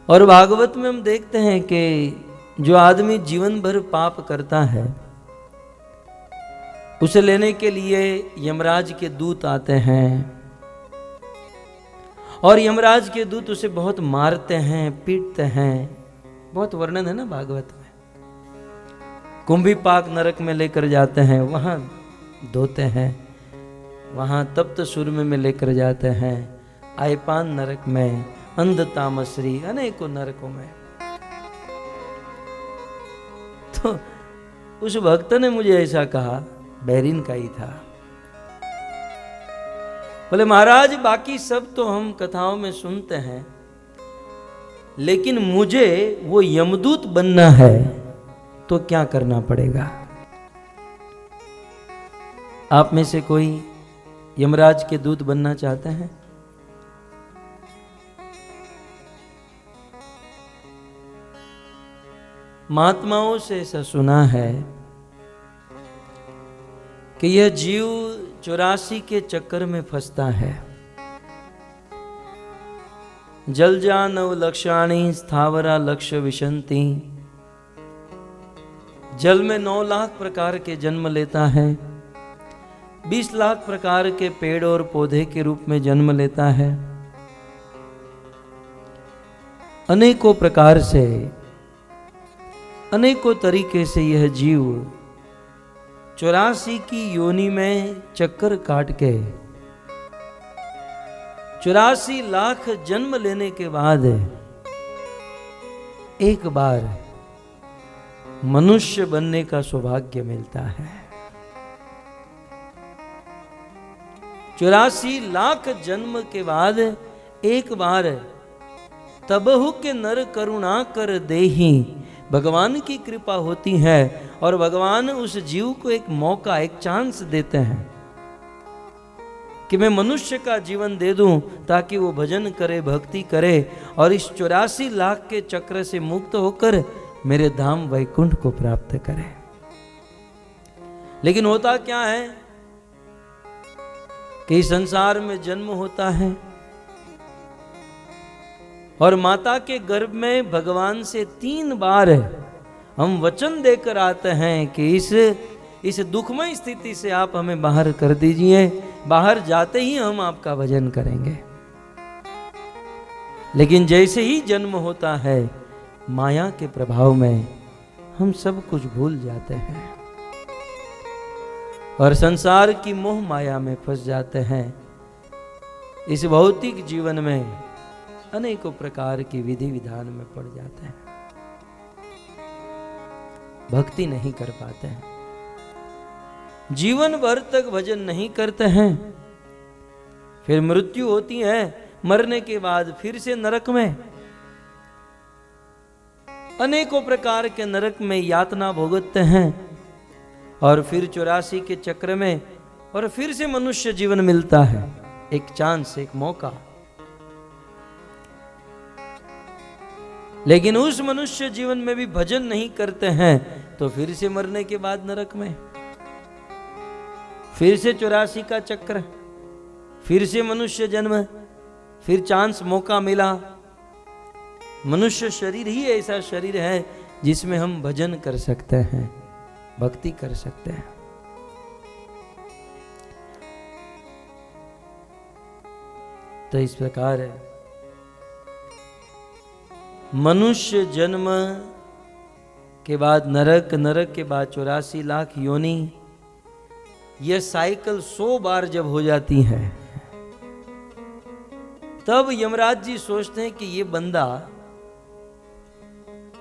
और भागवत में हम देखते हैं कि जो आदमी जीवन भर पाप करता है उसे लेने के लिए यमराज के दूत आते हैं और यमराज के दूत उसे बहुत मारते हैं, पीटते हैं। बहुत वर्णन है ना भागवत में। कुंभीपाक नरक में लेकर जाते हैं, वहां धोते हैं, वहां तप्त सुरमे में लेकर जाते हैं, आयपान नरक में, अंध तामसरी, अनेकों नरकों में। तो उस भक्त ने मुझे ऐसा कहा, बैरिन का ही था, बोले महाराज बाकी सब तो हम कथाओं में सुनते हैं, लेकिन मुझे वो यमदूत बनना है तो क्या करना पड़ेगा? आप में से कोई यमराज के दूत बनना चाहते हैं? महात्माओं से ऐसा सुना है कि यह जीव 84 के चक्कर में फंसता है। जलजा नव लक्षाणी स्थावरा लक्ष्य विशंति। जल में 9 लाख प्रकार के जन्म लेता है, 20 लाख प्रकार के पेड़ और पौधे के रूप में जन्म लेता है। अनेकों प्रकार से, अनेकों तरीके से यह जीव 84 की योनि में चक्कर काट के 84 लाख जन्म लेने के बाद एक बार मनुष्य बनने का सौभाग्य मिलता है। 84 लाख जन्म के बाद एक बार तबहु के नर करुणा कर देहि, भगवान की कृपा होती है और भगवान उस जीव को एक मौका, एक चांस देते हैं कि मैं मनुष्य का जीवन दे दूं ताकि वो भजन करे, भक्ति करे और इस 84 लाख के चक्र से मुक्त होकर मेरे धाम वैकुंठ को प्राप्त करे। लेकिन होता क्या है कि संसार में जन्म होता है और माता के गर्भ में भगवान से 3 बार हम वचन देकर आते हैं कि इस दुखमय स्थिति से आप हमें बाहर कर दीजिए, बाहर जाते ही हम आपका भजन करेंगे। लेकिन जैसे ही जन्म होता है माया के प्रभाव में हम सब कुछ भूल जाते हैं और संसार की मोह माया में फंस जाते हैं। इस भौतिक जीवन में अनेकों प्रकार की विधि विधान में पड़ जाते हैं, भक्ति नहीं कर पाते हैं, जीवन भर तक भजन नहीं करते हैं। फिर मृत्यु होती है, मरने के बाद फिर से नरक में, अनेकों प्रकार के नरक में यातना भोगते हैं और फिर 84 के चक्र में और फिर से मनुष्य जीवन मिलता है, एक चांस, एक मौका। लेकिन उस मनुष्य जीवन में भी भजन नहीं करते हैं तो फिर से मरने के बाद नरक में, फिर से 84 का चक्र, फिर से मनुष्य जन्म, फिर चांस, मौका मिला। मनुष्य शरीर ही ऐसा शरीर है जिसमें हम भजन कर सकते हैं, भक्ति कर सकते हैं। तो इस प्रकार है मनुष्य जन्म के बाद नरक, नरक के बाद 84 लाख योनि, यह साइकिल 100 बार जब हो जाती है तब यमराज जी सोचते हैं कि ये बंदा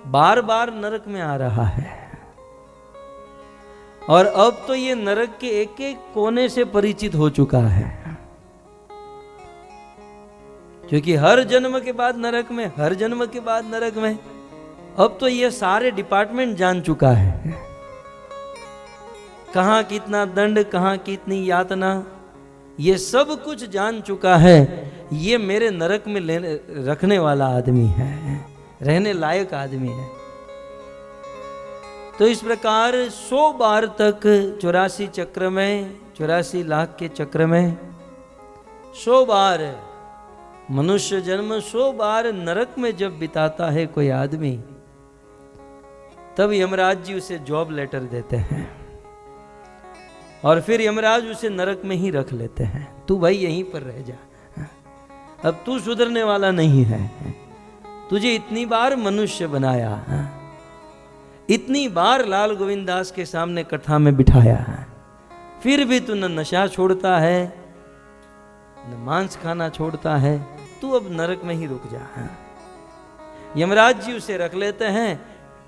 बार बार नरक में आ रहा है और अब तो ये नरक के एक एक कोने से परिचित हो चुका है, क्योंकि हर जन्म के बाद नरक में, हर जन्म के बाद नरक में, अब तो ये सारे डिपार्टमेंट जान चुका है। कहां कितना दंड, कहां कितनी यातना, ये सब कुछ जान चुका है। ये मेरे नरक में रखने वाला आदमी है, रहने लायक आदमी है। तो इस प्रकार 100 बार तक 84 चक्र में, 84 लाख के चक्र में 100 बार मनुष्य जन्म 100 बार नरक में जब बिताता है कोई आदमी, तब यमराज जी उसे जॉब लेटर देते हैं और फिर यमराज उसे नरक में ही रख लेते हैं। तू भाई यहीं पर रह जा, अब तू सुधरने वाला नहीं है। तुझे इतनी बार मनुष्य बनाया, इतनी बार लाल गोविंद दास के सामने कथा में बिठाया, फिर भी तू न नशा छोड़ता है न मांस खाना छोड़ता है। तू अब नरक में ही रुक जा। यमराज जी उसे रख लेते हैं,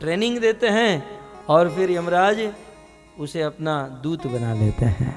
ट्रेनिंग देते हैं और फिर यमराज उसे अपना दूत बना लेते हैं।